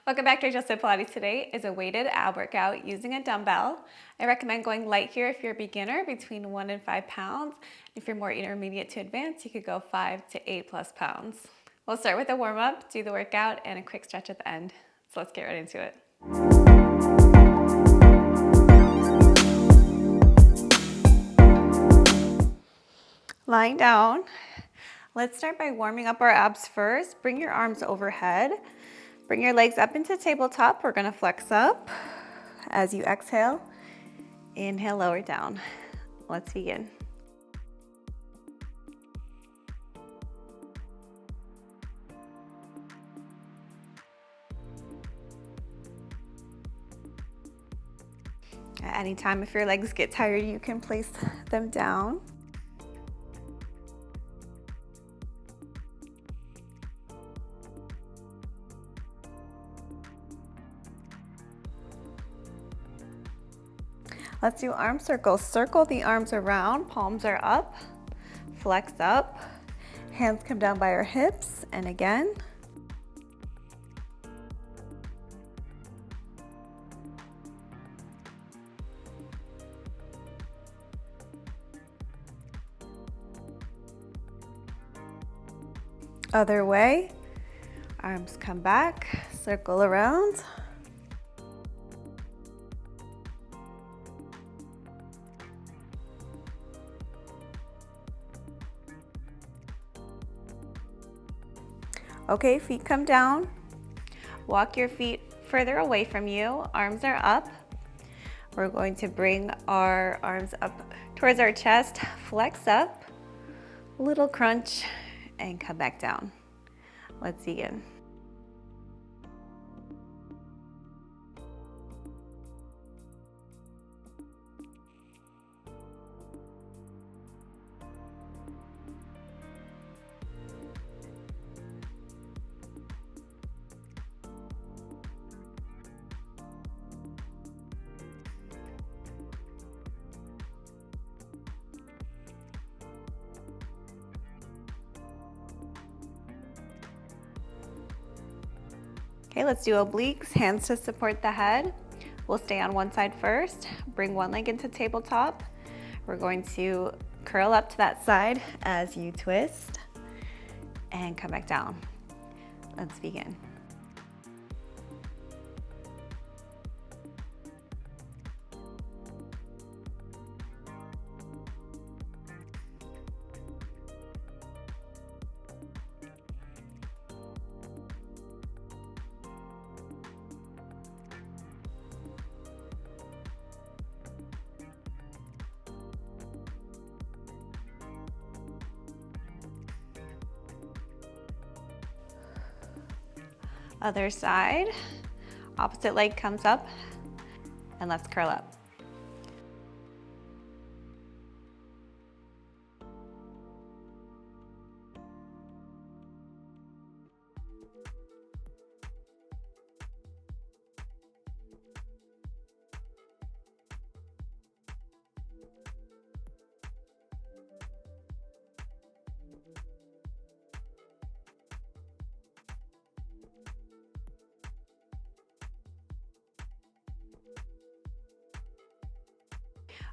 Welcome back to Adjusted Pilates. Today is a weighted ab workout using a dumbbell. I recommend going light here if you're a beginner, between 1 and 5 pounds. If you're more intermediate to advanced, you could go 5 to 8+ pounds. We'll start with a warm up, do the workout, and a quick stretch at the end. So let's get right into it. Lying down. Let's start by warming up our abs first. Bring your arms overhead. Bring your legs up into tabletop. We're gonna flex up. As you exhale, inhale, lower down. Let's begin. At any time, if your legs get tired, you can place them down. Let's do arm circles. Circle the arms around, palms are up, flex up, hands come down by our hips, and again. Other way, arms come back, circle around. Okay, feet come down. Walk your feet further away from you. Arms are up. We're going to bring our arms up towards our chest, flex up, little crunch, and come back down. Let's begin. Okay, let's do obliques, hands to support the head. We'll stay on one side first. Bring one leg into tabletop. We're going to curl up to that side as you twist and come back down. Let's begin. Other side, opposite leg comes up, and let's curl up.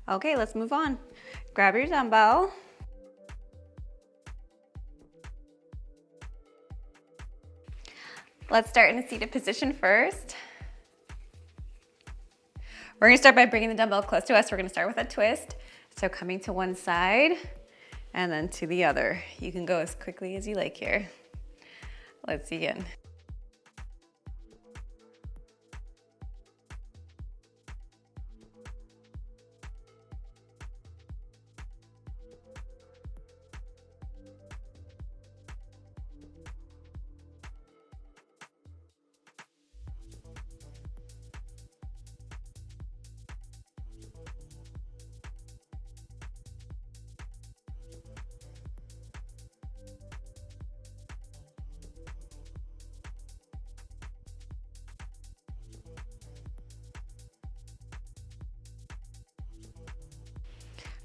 Okay, let's move on. Grab your dumbbell. Let's start in a seated position first. We're gonna start by bringing the dumbbell close to us. We're gonna start with a twist. So coming to one side and then to the other. You can go as quickly as you like here. Let's begin.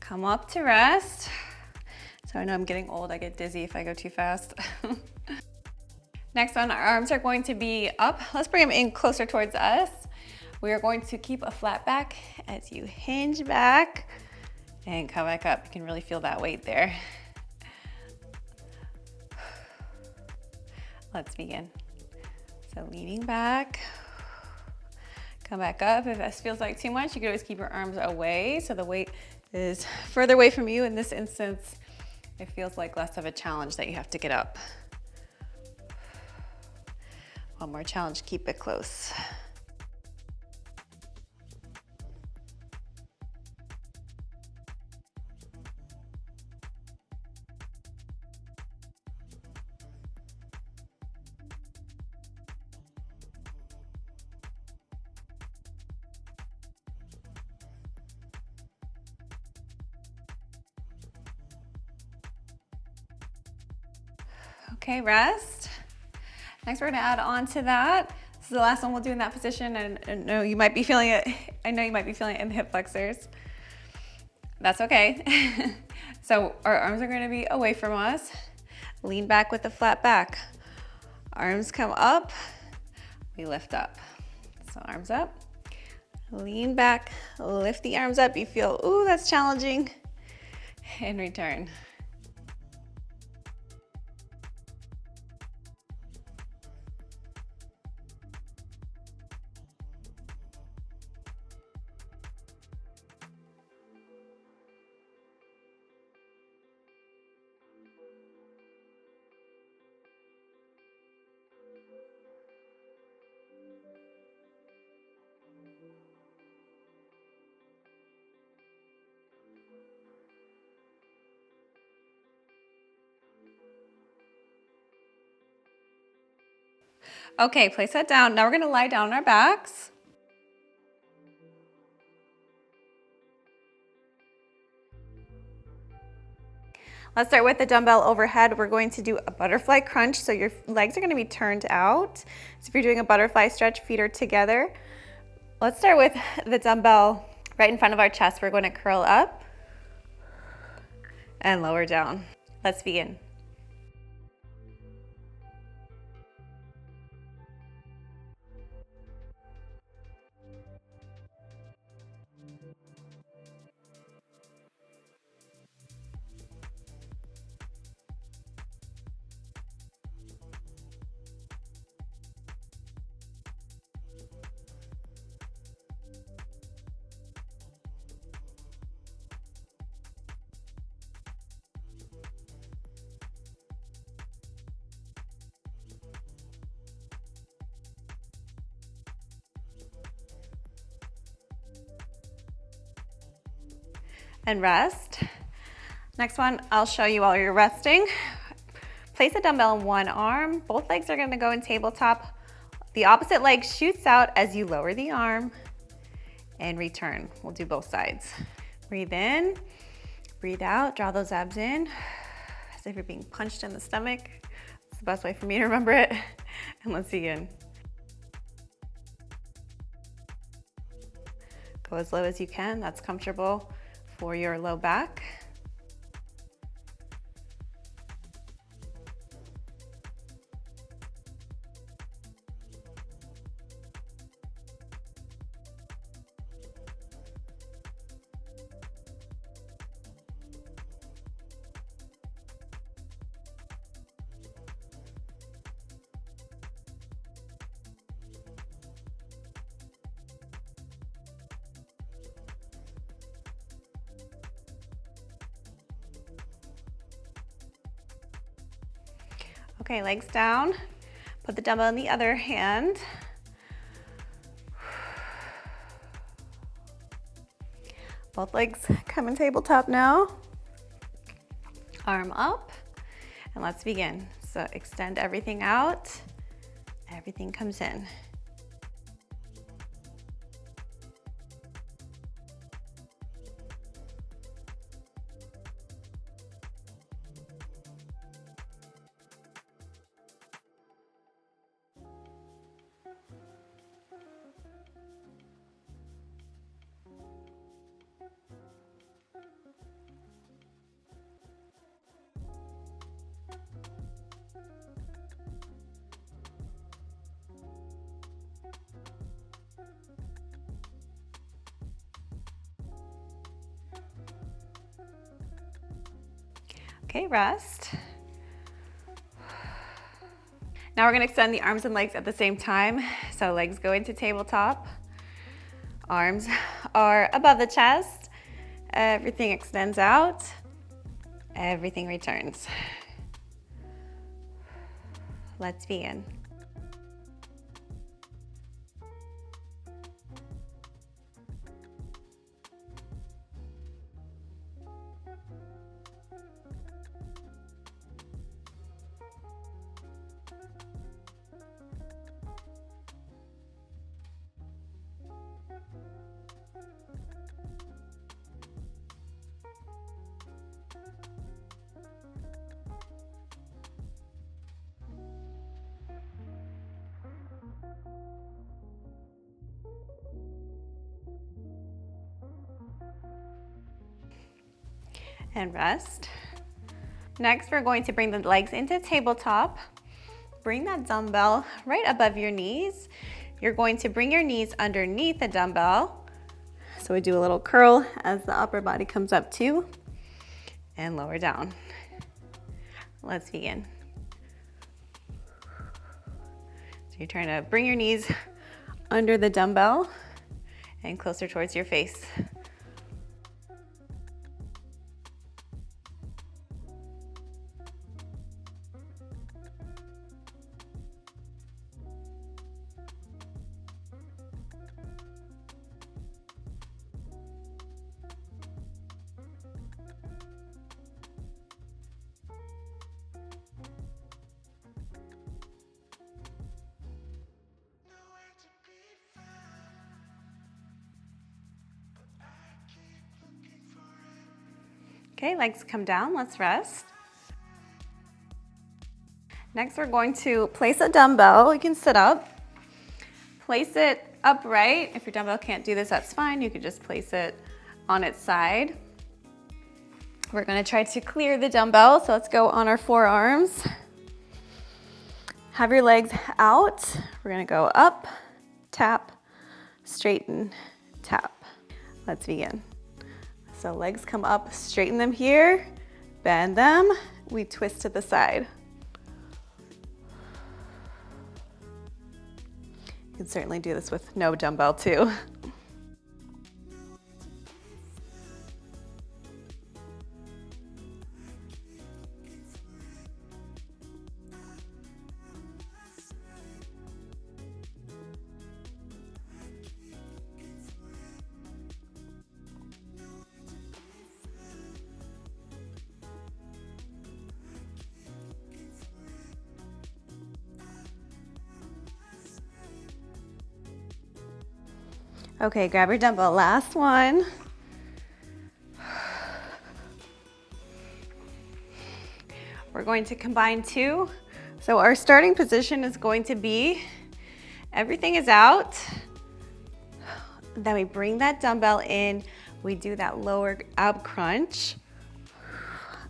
Come up to rest. So I know I'm getting old, I get dizzy if I go too fast. Next one, our arms are going to be up. Let's bring them in closer towards us. We are going to keep a flat back as you hinge back and come back up. You can really feel that weight there. Let's begin. So leaning back, come back up. If this feels like too much, you can always keep your arms away so the weight is further away from you. In this instance, it feels like less of a challenge that you have to get up. One more challenge, keep it close. Okay, rest. Next, we're gonna add on to that. This is the last one we'll do in that position, and I know you might be feeling it. I know you might be feeling it in the hip flexors. That's okay. So our arms are gonna be away from us. Lean back with a flat back. Arms come up, we lift up. So arms up, lean back, lift the arms up. You feel, ooh, that's challenging. And return. Okay, place that down. Now we're gonna lie down on our backs. Let's start with the dumbbell overhead. We're going to do a butterfly crunch. So your legs are gonna be turned out. So if you're doing a butterfly stretch, feet are together. Let's start with the dumbbell right in front of our chest. We're gonna curl up and lower down. Let's begin. And rest. Next one, I'll show you while you're resting. Place a dumbbell in one arm. Both legs are gonna go in tabletop. The opposite leg shoots out as you lower the arm and return. We'll do both sides. Breathe in, breathe out, draw those abs in as if you're being punched in the stomach. It's the best way for me to remember it. And let's begin. Go as low as you can, that's comfortable for your low back. Okay, legs down. Put the dumbbell in the other hand. Both legs come in tabletop now. Arm up, and let's begin. So extend everything out. Everything comes in. Okay, rest. Now we're gonna extend the arms and legs at the same time. So legs go into tabletop. Arms are above the chest. Everything extends out. Everything returns. Let's begin. And rest. Next, we're going to bring the legs into tabletop. Bring that dumbbell right above your knees. You're going to bring your knees underneath the dumbbell. So we do a little curl as the upper body comes up too, and lower down. Let's begin. So you're trying to bring your knees under the dumbbell and closer towards your face. Okay, legs come down, let's rest. Next, we're going to place a dumbbell. You can sit up. Place it upright. If your dumbbell can't do this, that's fine. You could just place it on its side. We're gonna try to clear the dumbbell, so let's go on our forearms. Have your legs out. We're gonna go up, tap, straighten, tap. Let's begin. So legs come up, straighten them here, bend them, we twist to the side. You can certainly do this with no dumbbell too. Okay, grab your dumbbell, last one. We're going to combine two. So our starting position is going to be, everything is out. Then we bring that dumbbell in. We do that lower ab crunch.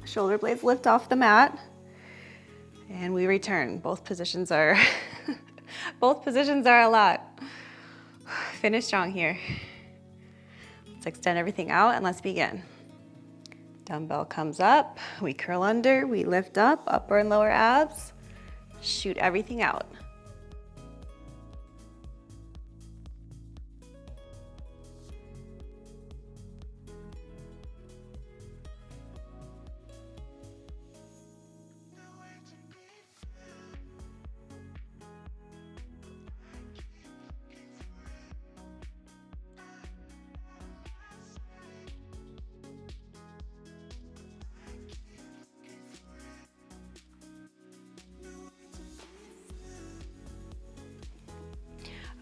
Shoulder blades lift off the mat. And we return. Both positions are, both positions are a lot. Finish strong here. Let's extend everything out and let's begin. Dumbbell comes up, we curl under, we lift up, upper and lower abs, shoot everything out.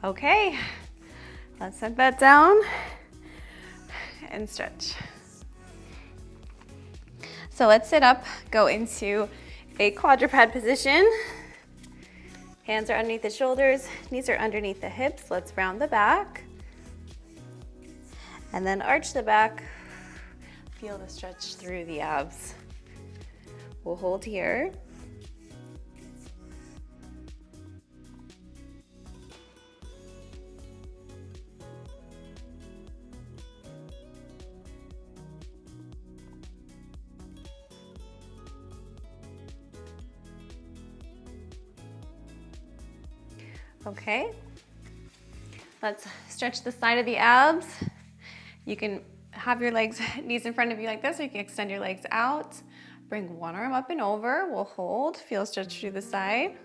Okay, let's set that down and stretch. So let's sit up, go into a quadruped position. Hands are underneath the shoulders, knees are underneath the hips. Let's round the back. And then arch the back. Feel the stretch through the abs. We'll hold here. Okay. Let's stretch the side of the abs. You can have your legs, knees in front of you like this, or you can extend your legs out. Bring one arm up and over. We'll hold. Feel a stretch through the side.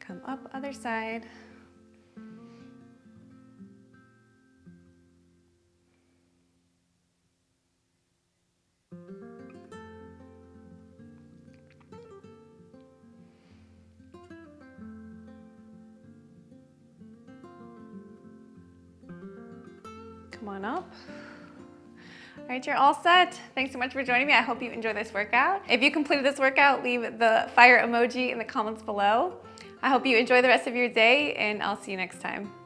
Come up, other side. Come on up. All right, you're all set. Thanks so much for joining me. I hope you enjoy this workout. If you completed this workout, leave the fire emoji in the comments below. I hope you enjoy the rest of your day, and I'll see you next time.